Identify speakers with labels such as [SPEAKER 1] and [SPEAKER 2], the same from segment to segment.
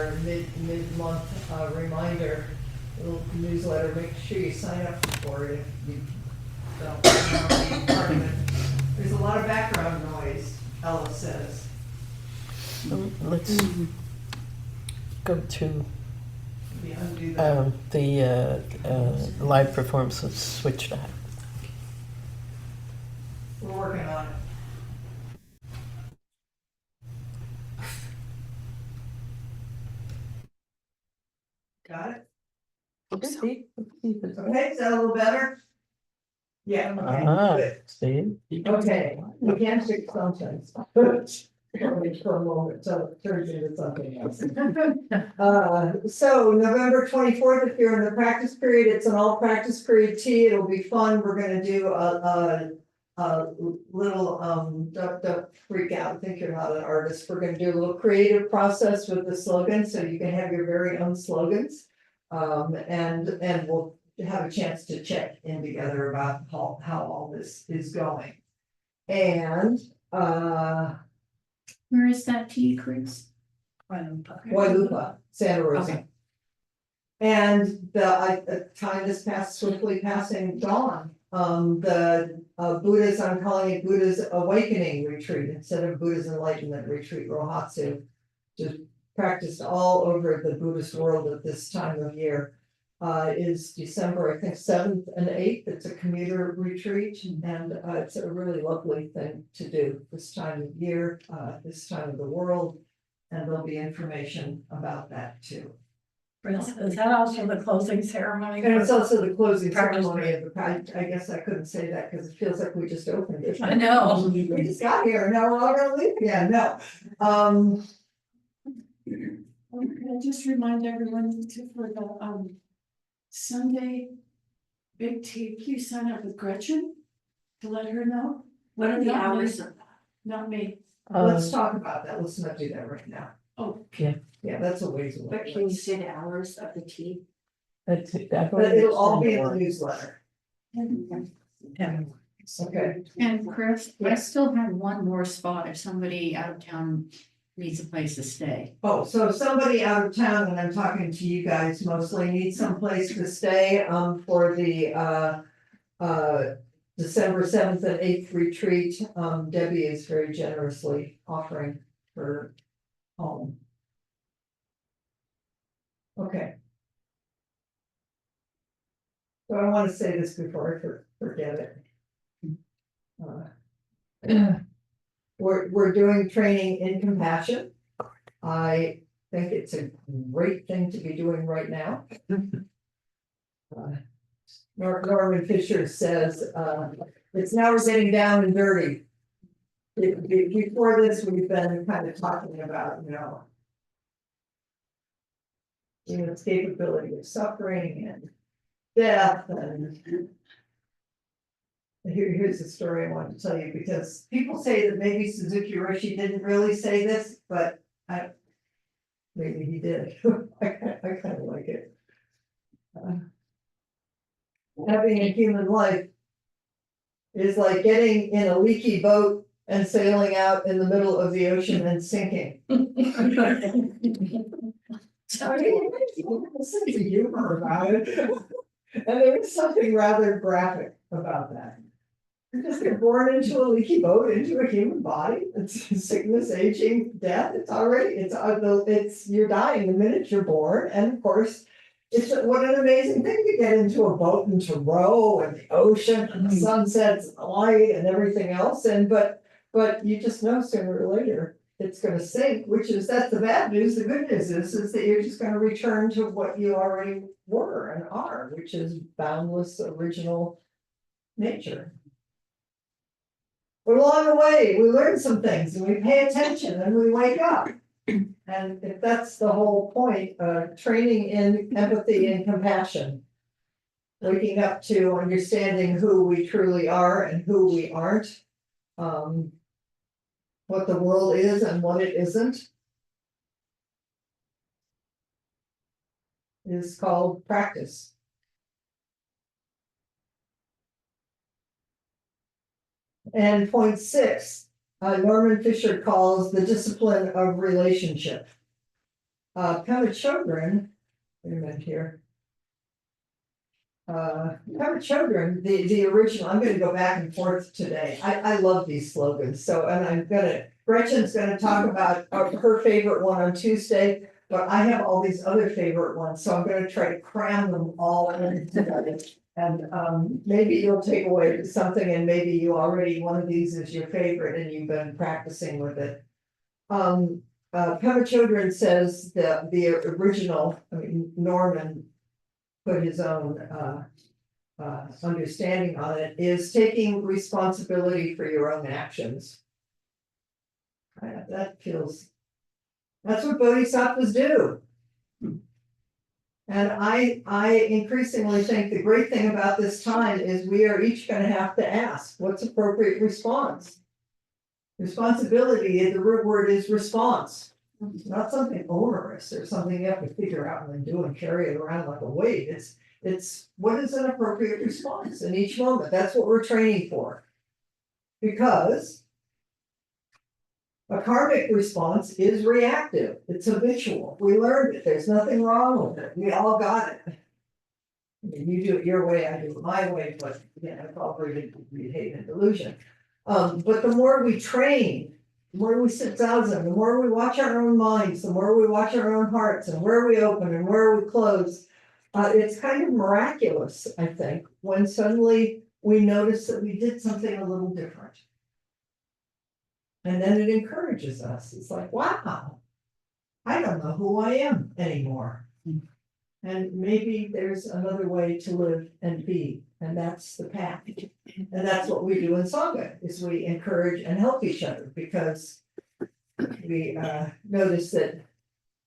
[SPEAKER 1] mid-month reminder, little newsletter. Make sure you sign up for it if you don't want to be part of it. There's a lot of background noise, Ella says.
[SPEAKER 2] Let's go to
[SPEAKER 1] Maybe undo that.
[SPEAKER 2] the live performances, switch that.
[SPEAKER 1] We're working on it. Got it?
[SPEAKER 2] Okay.
[SPEAKER 1] Okay, is that a little better? Yeah, okay,
[SPEAKER 2] See?
[SPEAKER 1] good. Okay, we can fix something. For a moment, so it turns into something else. So November 24th, if you're in the practice period, it's an all practice period tea. It'll be fun. We're gonna do a little, don't freak out, think you're not an artist. We're gonna do a little creative process with the slogan, so you can have your very own slogans. And we'll have a chance to check in together about how all this is going. And,
[SPEAKER 3] Where is that tea, Chris?
[SPEAKER 1] Guadalupe, Santa Rosa.
[SPEAKER 3] Okay.
[SPEAKER 1] And the time is swiftly passing dawn. The Buddha's, I'm calling it Buddha's Awakening Retreat instead of Buddha's Enlightenment Retreat, Rohatsu. Just practiced all over the Buddhist world at this time of year. Is December, I think, 7th and 8th. It's a commuter retreat, and it's a really lovely thing to do this time of year, this time of the world. And there'll be information about that too.
[SPEAKER 3] Is that also the closing ceremony?
[SPEAKER 1] And it's also the closing ceremony of the, I guess I couldn't say that because it feels like we just opened it.
[SPEAKER 3] I know.
[SPEAKER 1] We just got here, now we're all gonna leave, yeah, no.
[SPEAKER 4] Can I just remind everyone to, for the, Sunday big tea, please sign up with Gretchen to let her know.
[SPEAKER 3] What are the
[SPEAKER 4] Not me.
[SPEAKER 3] hours of that?
[SPEAKER 4] Not me.
[SPEAKER 1] Let's talk about that, let's not do that right now.
[SPEAKER 4] Oh,
[SPEAKER 1] Yeah, that's a ways away.
[SPEAKER 3] But can you say the hours of the tea?
[SPEAKER 2] But
[SPEAKER 1] It'll all be in the newsletter, okay?
[SPEAKER 3] And Chris, I still have one more spot if somebody out of town needs a place to stay.
[SPEAKER 1] Oh, so if somebody out of town, and I'm talking to you guys mostly, needs some place to stay, for the, December 7th and 8th retreat, Debbie is very generously offering her home. Okay. So I want to say this before I forget it. We're doing training in compassion. I think it's a great thing to be doing right now. Norman Fisher says, it's now we're getting down and dirty. Before this, we've been kind of talking about, its capability of suffering and death, and here's the story I wanted to tell you, because people say that maybe Suzuki Roshi didn't really say this, but maybe he did. I kind of like it. Having a human life is like getting in a leaky boat and sailing out in the middle of the ocean and sinking. I mean, a sense of humor about it. And there is something rather graphic about that. You just get born into a leaky boat, into a human body. It's sickness, aging, death. It's you're dying the minute you're born. And of course, what an amazing thing to get into a boat and to row and the ocean and the sunsets and the light and everything else. But you just know sooner or later it's going to sink, that's the bad news. The good news is that you're just going to return to what you already were and are, which is boundless original nature. But along the way, we learn some things and we pay attention and we wake up. And if that's the whole point, training in empathy and compassion, waking up to understanding who we truly are and who we aren't, what the world is and what it isn't, is called practice. And point 6, Norman Fisher calls the discipline of relationship. Pema Chodron, wait a minute here. Pema Chodron, the original, I'm gonna go back and forth today. I love these slogans, so, and Gretchen's gonna talk about her favorite one on Tuesday. But I have all these other favorite ones, so I'm gonna try to cram them all in together. And maybe you'll take away something, and maybe you already, one of these is your favorite and you've been practicing with it. Pema Chodron says that the original, I mean, Norman put his own understanding on it, is taking responsibility for your own actions. That's what bodhisattvas do. And I increasingly think the great thing about this time is we are each gonna have to ask, what's appropriate response? Responsibility, the root word is response. It's not something onerous or something you have to figure out and then do and carry it around like a weight. It's what is an appropriate response in each moment. That's what we're training for. Because a karmic response is reactive. It's habitual. We learned it. There's nothing wrong with it. We all got it. I mean, you do it your way, I do it my way, but it's all rooted in hate and delusion. But the more we train, the more we sit zazen, the more we watch our own minds, the more we watch our own hearts and where we open and where we close. It's kind of miraculous, I think, when suddenly we notice that we did something a little different. And then it encourages us. It's like, wow, I don't know who I am anymore. And maybe there's another way to live and be, and that's the path. And that's what we do in Sangha, is we encourage and help each other, because we notice that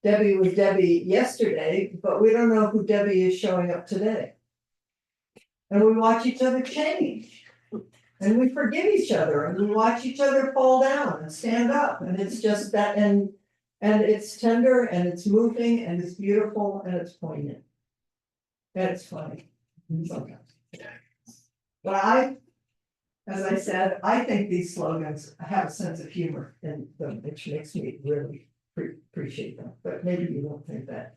[SPEAKER 1] Debbie was Debbie yesterday, but we don't know who Debbie is showing up today. And we watch each other change. And we forgive each other, and we watch each other fall down and stand up, and it's just that, and it's tender, and it's moving, and it's beautiful, and it's poignant. And it's funny, sometimes. But as I said, I think these slogans have a sense of humor in them, which makes me really appreciate them, but maybe you don't think that,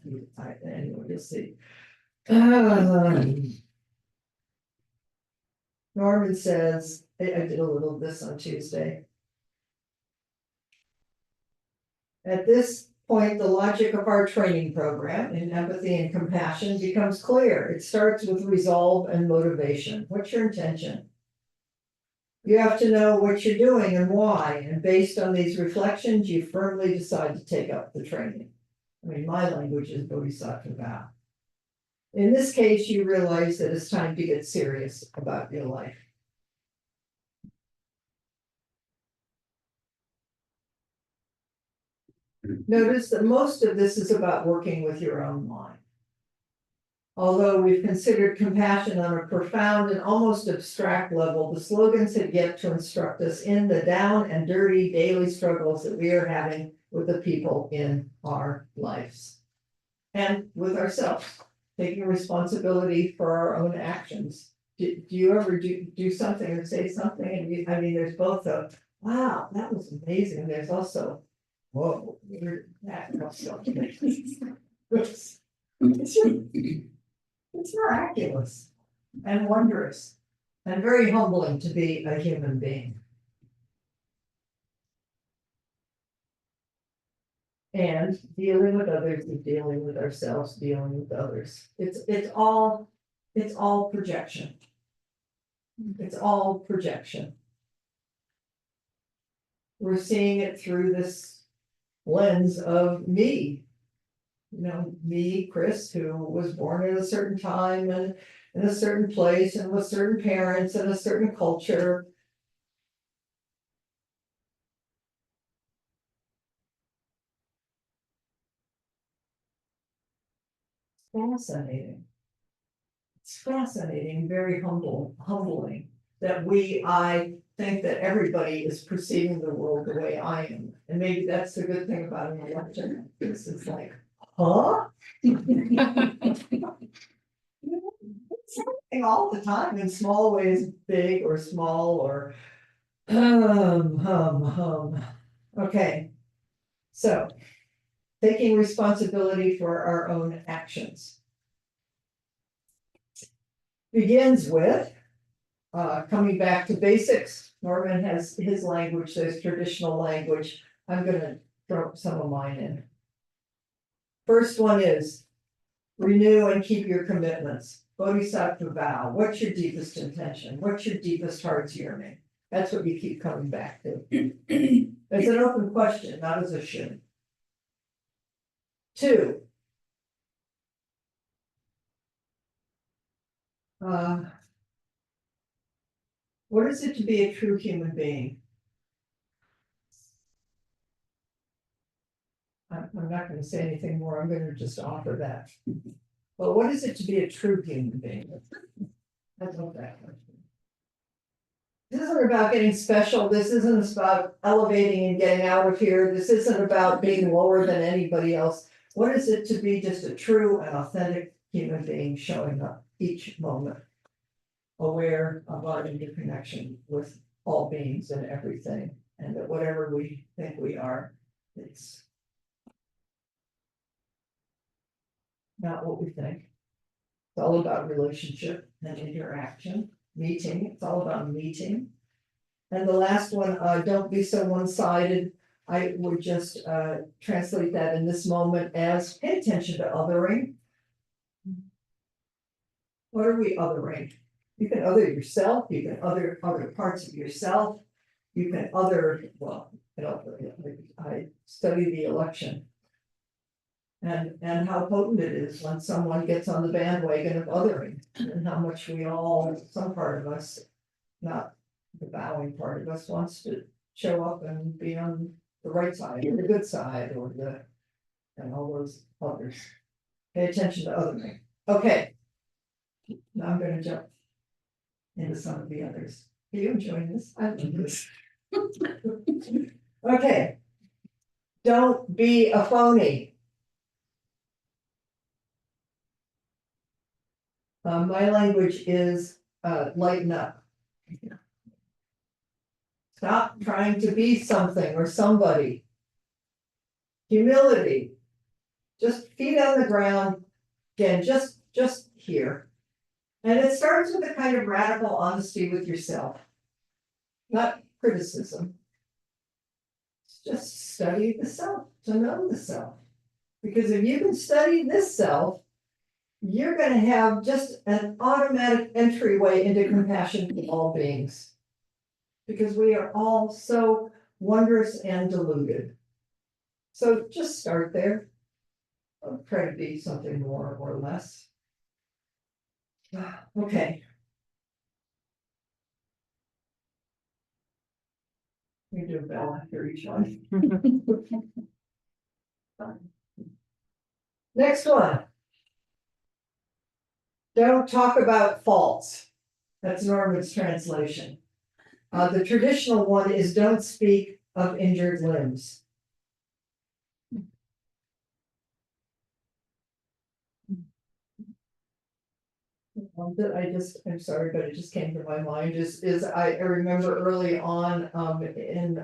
[SPEAKER 1] anyway, you'll see. Norman says, I did a little of this on Tuesday. At this point, the logic of our training program in empathy and compassion becomes clear. It starts with resolve and motivation. What's your intention? You have to know what you're doing and why, and based on these reflections, you firmly decide to take up the training. I mean, my language is bodhisattva vow. In this case, you realize that it's time to get serious about your life. Notice that most of this is about working with your own mind. Although we've considered compassion on a profound and almost abstract level, the slogans have yet to instruct us in the down and dirty daily struggles that we are having with the people in our lives. And with ourselves, taking responsibility for our own actions. Do you ever do something or say something? And I mean, there's both a, wow, that was amazing. There's also, whoa, that also. It's miraculous and wondrous and very humbling to be a human being. And dealing with others is dealing with ourselves, dealing with others. It's all projection. It's all projection. We're seeing it through this lens of me. You know, me, Chris, who was born at a certain time and in a certain place and with certain parents and a certain culture. Fascinating. It's fascinating, very humbling that I think that everybody is perceiving the world the way I am. And maybe that's the good thing about an election. It's like, huh? It's happening all the time in small ways, big or small or Okay, so taking responsibility for our own actions. Begins with coming back to basics. Norman has his language, there's traditional language. I'm gonna throw some of mine in. First one is renew and keep your commitments. Bodhisattva vow. What's your deepest intention? What's your deepest heart's yearning? That's what you keep coming back to. It's an open question, not as a should. 2. What is it to be a true human being? I'm not gonna say anything more, I'm gonna just offer that. But what is it to be a true human being? I love that question. This isn't about getting special, this isn't about elevating and getting out of here, this isn't about being lower than anybody else. What is it to be just a true and authentic human being showing up each moment? Aware of our interconnection with all beings and everything, and that whatever we think we are, it's not what we think. It's all about relationship and interaction, meeting, it's all about meeting. And the last one, don't be so one-sided. I would just translate that in this moment as pay attention to othering. What are we othering? You can other yourself, you can other parts of yourself, you can other, well, you know, I study the election. And how potent it is when someone gets on the bandwagon of othering, and how much we all, some part of us, not the bowing part of us, wants to show up and be on the right side, or the good side, or the, and all those others. Pay attention to othering. Okay. Now I'm gonna jump into some of the others. Are you enjoying this? I love this. Okay. Don't be a phony. My language is lighten up. Stop trying to be something or somebody. Humility. Just feet on the ground. Again, just here. And it starts with a kind of radical honesty with yourself. Not criticism. Just study the self, to know the self. Because if you can study this self, you're going to have just an automatic entryway into compassion for all beings. Because we are all so wondrous and deluded. So just start there. Don't try to be something more or less. Okay. We do a bell after each one. Next one. Don't talk about faults. That's Norman's translation. The traditional one is don't speak of injured limbs. I'm sorry, but it just came to my mind, is I remember early on, in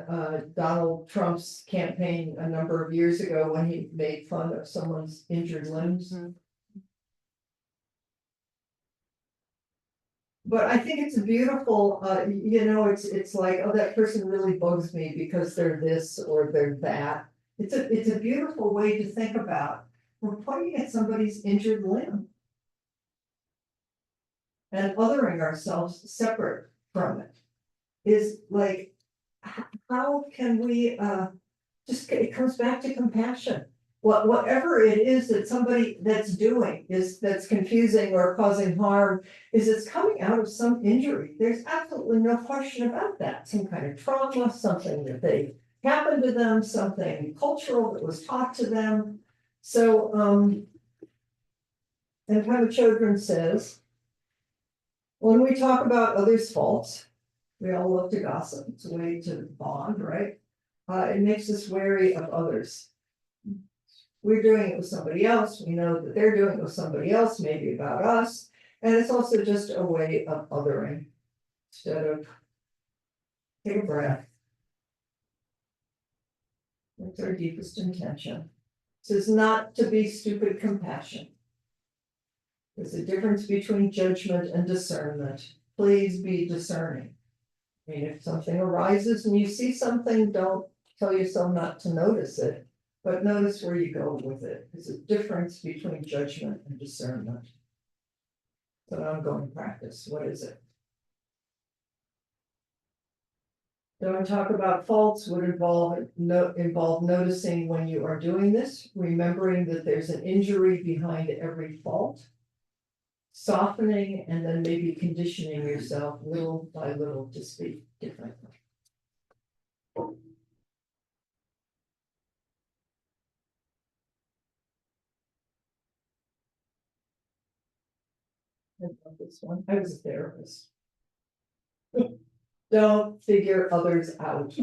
[SPEAKER 1] Donald Trump's campaign a number of years ago when he made fun of someone's injured limbs. But I think it's a beautiful, it's like, oh, that person really bugs me because they're this or they're that. It's a beautiful way to think about, we're pointing at somebody's injured limb. And othering ourselves separate from it is like, how can we, it comes back to compassion. Whatever it is that somebody that's doing that's confusing or causing harm, it's coming out of some injury. There's absolutely no question about that. Some kind of trauma, something that they happened to them, something cultural that was taught to them. So, and Pema Chodron says, when we talk about others' faults, we all love to gossip. It's a way to bond, right? It makes us wary of others. We're doing it with somebody else. We know that they're doing it with somebody else, maybe about us. And it's also just a way of othering. Instead of take a breath. That's our deepest intention. This is not to be stupid compassion. There's a difference between judgment and discernment. Please be discerning. I mean, if something arises and you see something, don't tell yourself not to notice it, but notice where you go with it. There's a difference between judgment and discernment. It's an ongoing practice. What is it? Don't talk about faults would involve noticing when you are doing this, remembering that there's an injury behind every fault. Softening and then maybe conditioning yourself little by little to speak differently. I love this one. I was a therapist. Don't figure others out.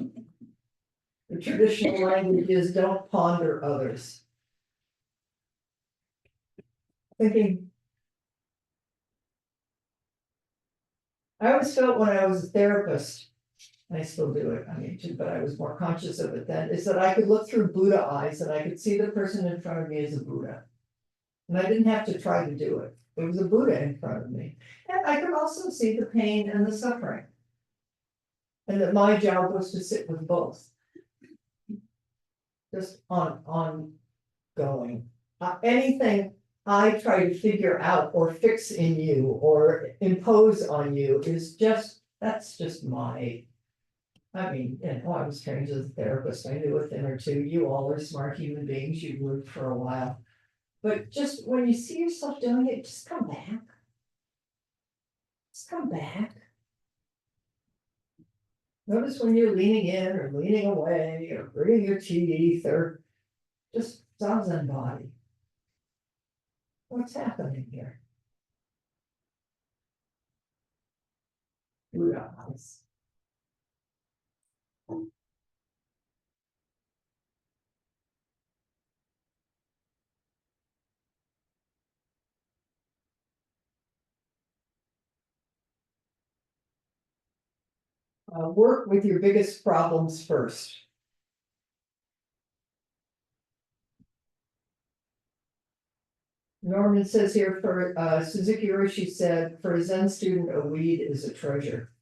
[SPEAKER 1] The traditional language is don't ponder others. Thinking. I always felt when I was a therapist, and I still do it, I mean, but I was more conscious of it then, is that I could look through Buddha eyes and I could see the person in front of me as a Buddha. And I didn't have to try to do it. There was a Buddha in front of me. And I could also see the pain and the suffering. And that my job was to sit with both. Just ongoing. Anything I try to figure out or fix in you or impose on you is just, that's just my. I mean, I was trained as a therapist. I knew a thing or two. You all are smart human beings. You've lived for a while. But just when you see yourself doing it, just come back. Just come back. Notice when you're leaning in or leaning away or bringing your teeth or just zazen body. What's happening here? Buddha eyes. Work with your biggest problems first. Norman says here for Suzuki Roshi said, for a Zen student, a weed is a treasure.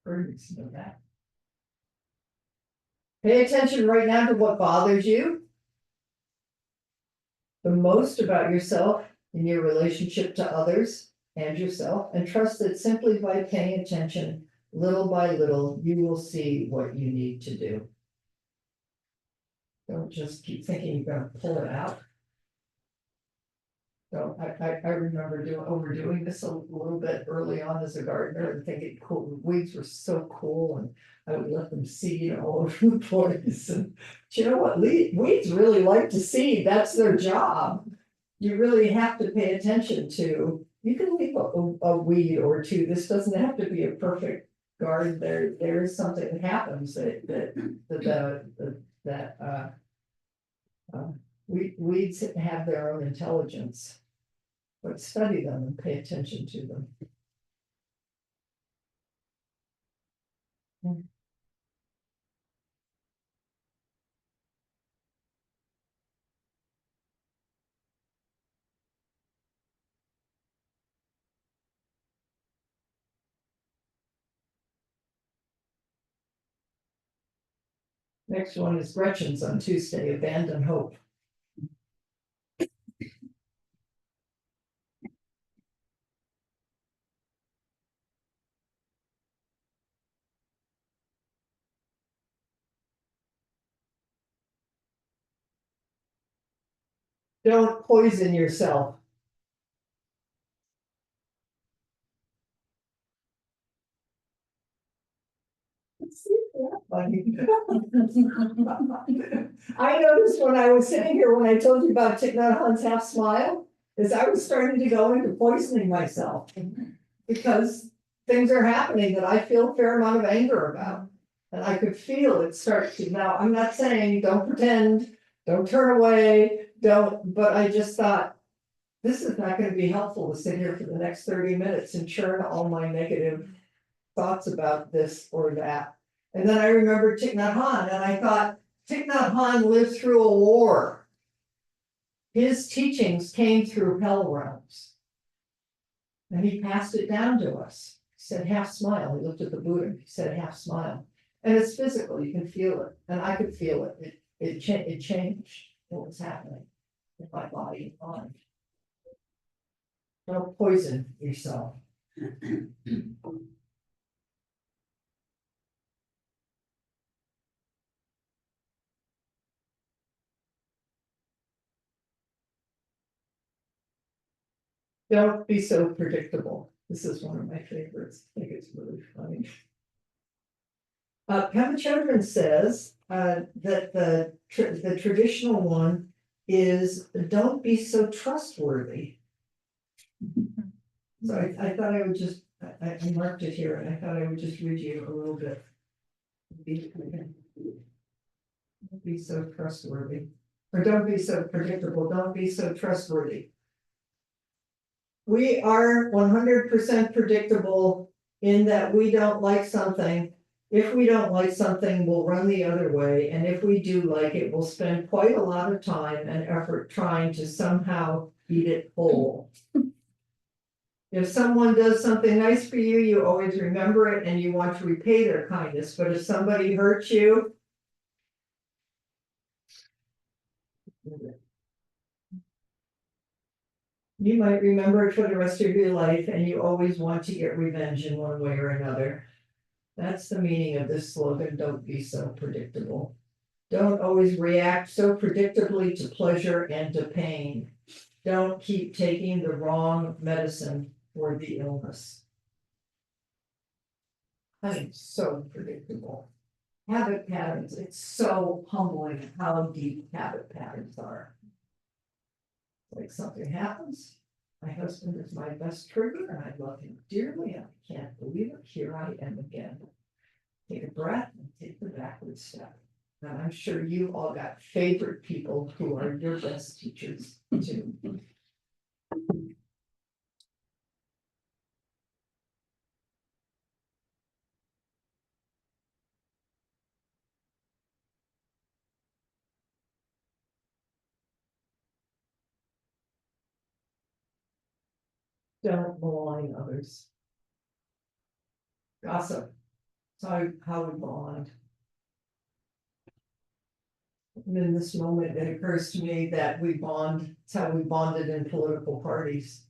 [SPEAKER 1] Birds know that. Pay attention right now to what bothers you the most about yourself in your relationship to others and yourself, and trust that simply by paying attention, little by little, you will see what you need to do. Don't just keep thinking you're gonna pull it out. So I remember overdoing this a little bit early on as a gardener and thinking cool, weeds were so cool and I would let them seed all over the place. And you know what, weeds really like to seed, that's their job. You really have to pay attention to, you can leave a weed or two, this doesn't have to be a perfect garden, there is something that happens weeds have their own intelligence. But study them and pay attention to them. Next one is Gretchen's on Tuesday, Abandon Hope. Don't poison yourself. Funny. I noticed when I was sitting here, when I told you about Thich Nhat Hanh's half smile, is I was starting to go into poisoning myself. Because things are happening that I feel a fair amount of anger about. And I could feel it start to, now, I'm not saying don't pretend, don't turn away, but I just thought, this is not gonna be helpful to sit here for the next 30 minutes and churn all my negative thoughts about this or that. And then I remembered Thich Nhat Hanh, and I thought, Thich Nhat Hanh lived through a war. His teachings came through hell realms. And he passed it down to us. He said, half smile. He looked at the Buddha. He said, half smile. And it's physical. You can feel it. And I could feel it. It changed what was happening in my body and mind. Don't poison yourself. Don't be so predictable. This is one of my favorites. I think it's really funny. Pemachundran says that the traditional one is don't be so trustworthy. So I thought I would just, I marked it here and I thought I would just read you a little bit. Don't be so trustworthy, or don't be so predictable, don't be so trustworthy. We are 100% predictable in that we don't like something. If we don't like something, we'll run the other way, and if we do like it, we'll spend quite a lot of time and effort trying to somehow eat it whole. If someone does something nice for you, you always remember it and you want to repay their kindness, but if somebody hurts you, you might remember it for the rest of your life and you always want to get revenge in one way or another. That's the meaning of this slogan, don't be so predictable. Don't always react so predictably to pleasure and to pain. Don't keep taking the wrong medicine for the illness. I'm so predictable. Habit patterns, it's so humbling how deep habit patterns are. Like something happens, my husband is my best trigger and I love him dearly and I can't believe it, here I am again. Take a breath and take the backward step. And I'm sure you all got favorite people who are your best teachers too. Don't malign others. Gossip. It's how we bond. And in this moment, it occurs to me that we bond, it's how we bonded in political parties.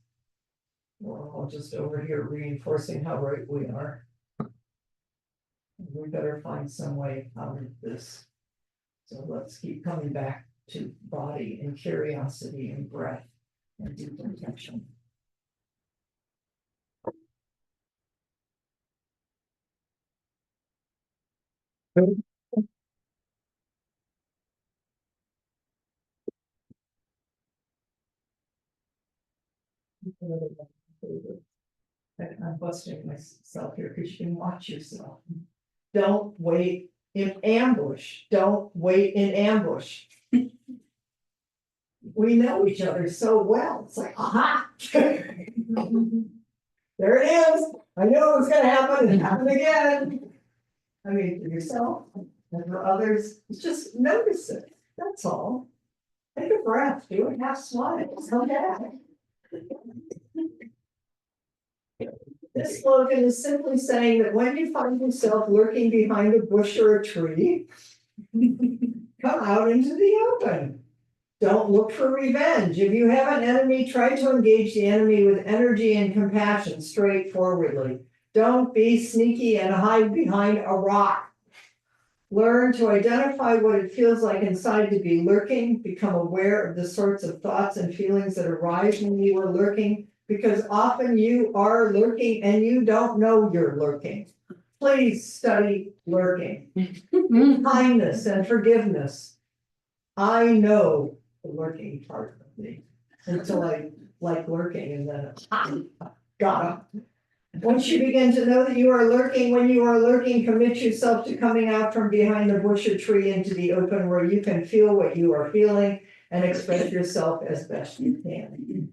[SPEAKER 1] We're all just over here reinforcing how right we are. We better find some way out of this. So let's keep coming back to body and curiosity and breath and deep intention. I'm busting myself here because you can watch yourself. Don't wait in ambush. Don't wait in ambush. We know each other so well. It's like, aha. There it is. I knew it was gonna happen and happen again. I mean, for yourself and for others, just notice it. That's all. Take a breath, do it, half smile, come back. This slogan is simply saying that when you find yourself lurking behind a bush or a tree, come out into the open. Don't look for revenge. If you have an enemy, try to engage the enemy with energy and compassion straightforwardly. Don't be sneaky and hide behind a rock. Learn to identify what it feels like inside to be lurking. Become aware of the sorts of thoughts and feelings that arise when you are lurking, because often you are lurking and you don't know you're lurking. Please study lurking. Kindness and forgiveness. I know the lurking part of me until I like lurking and then got him. Once you begin to know that you are lurking, when you are lurking, commit yourself to coming out from behind the bush or tree into the open where you can feel what you are feeling and express yourself as best you can.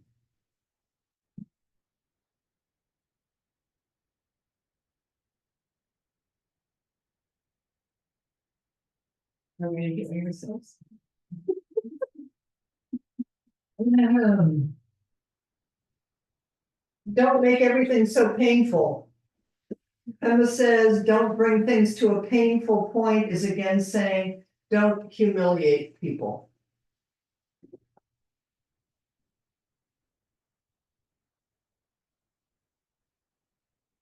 [SPEAKER 1] Are we gonna get yourselves? Don't make everything so painful. Emma says, don't bring things to a painful point is again saying, don't humiliate people.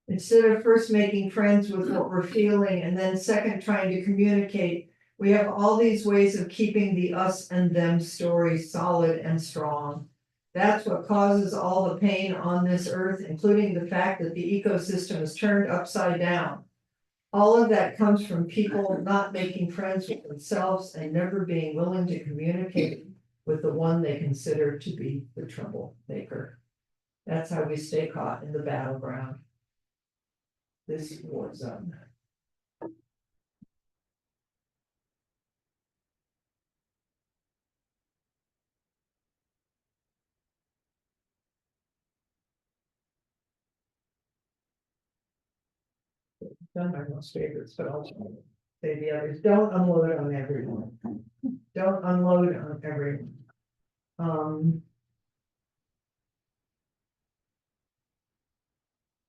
[SPEAKER 1] Instead of first making friends with what we're feeling and then second trying to communicate, we have all these ways of keeping the us and them story solid and strong. That's what causes all the pain on this earth, including the fact that the ecosystem is turned upside down. All of that comes from people not making friends with themselves and never being willing to communicate with the one they consider to be the troublemaker. That's how we stay caught in the battleground. This war zone. Done my most favorites, but I'll say the others. Don't unload on everyone. Don't unload on everyone.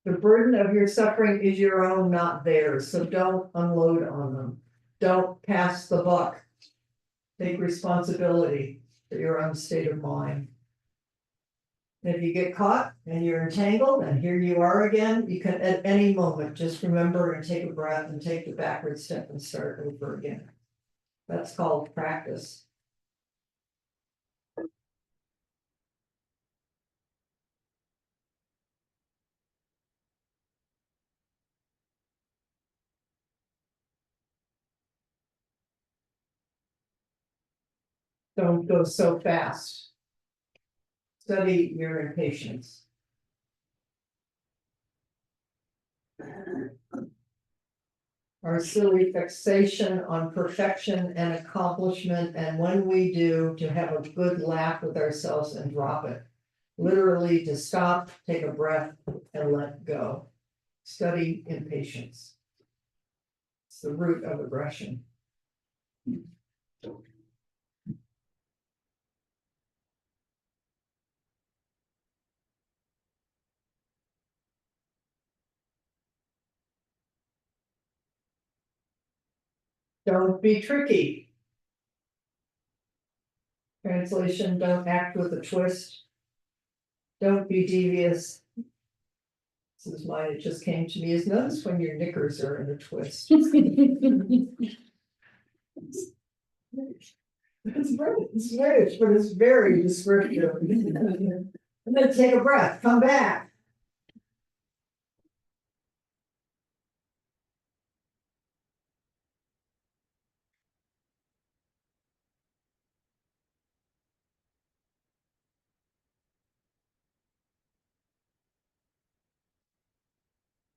[SPEAKER 1] The burden of your suffering is your own, not theirs, so don't unload on them. Don't pass the buck. Take responsibility for your own state of mind. If you get caught and you're entangled and here you are again, you can at any moment just remember and take a breath and take the backward step and start over again. That's called practice. Don't go so fast. Study your impatience. Our silly fixation on perfection and accomplishment, and when we do, to have a good laugh with ourselves and drop it. Literally to stop, take a breath, and let go. Study impatience. It's the root of aggression. Don't be tricky. Translation, don't act with a twist. Don't be devious. This is mine, it just came to me, is notice when your knickers are in a twist. It's British, but it's very descriptive. And then take a breath, come back.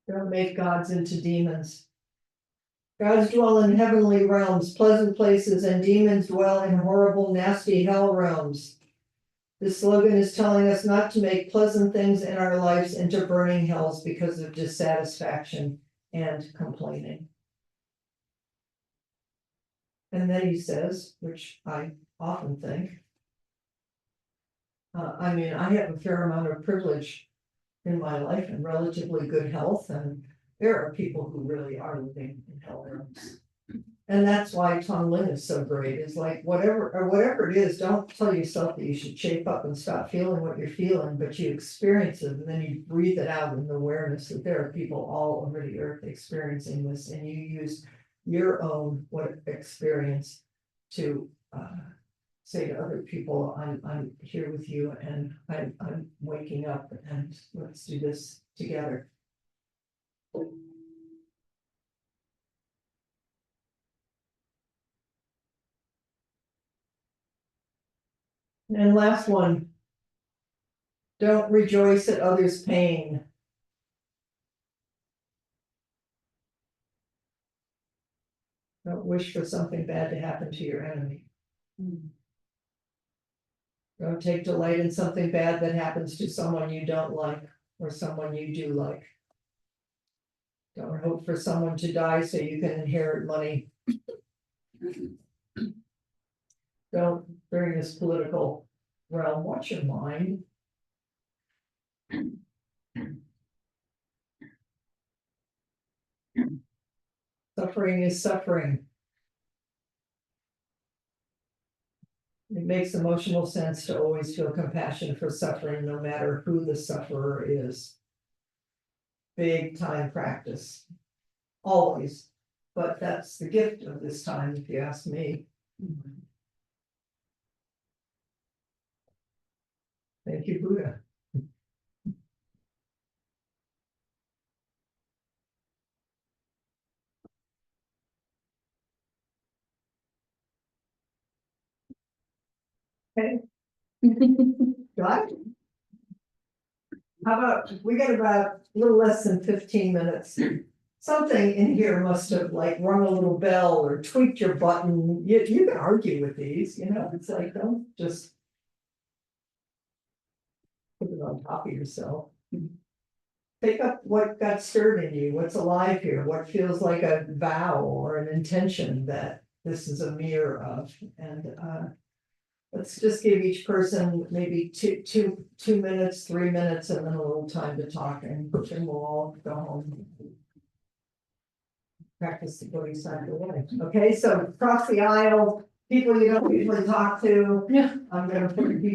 [SPEAKER 1] Don't make gods into demons. Gods dwell in heavenly realms, pleasant places, and demons dwell in horrible, nasty hell realms. This slogan is telling us not to make pleasant things in our lives into burning hells because of dissatisfaction and complaining. And then he says, which I often think, I mean, I have a fair amount of privilege in my life and relatively good health, and there are people who really are living in hell realms. And that's why Tonglen is so great, is like whatever it is, don't tell yourself that you should shape up and stop feeling what you're feeling, but you experience it and then you breathe it out in the awareness that there are people all over the earth experiencing this, and you use your own experience to say to other people, I'm here with you and I'm waking up and let's do this together. And last one, don't rejoice at others' pain. Don't wish for something bad to happen to your enemy. Don't take delight in something bad that happens to someone you don't like or someone you do like. Don't hope for someone to die so you can inherit money. Don't, during this political realm, watch your mind. Suffering is suffering. It makes emotional sense to always feel compassion for suffering, no matter who the sufferer is. Big time practice. Always, but that's the gift of this time, if you ask me. Thank you, Buddha. Okay. Got it? How about, we got about a little less than 15 minutes. Something in here must have like rung a little bell or tweaked your button. You can argue with these, you know, it's like, don't just. Put it on top of yourself. Pick up what got stirred in you, what's alive here, what feels like a vow or an intention that this is a mirror of, and let's just give each person maybe two minutes, 3 minutes, and then a little time to talk, and then we'll all go home. Practice the Bodhisattva way. Okay, so cross the aisle, people you don't usually talk to.
[SPEAKER 4] Yeah.
[SPEAKER 1] I'm gonna put people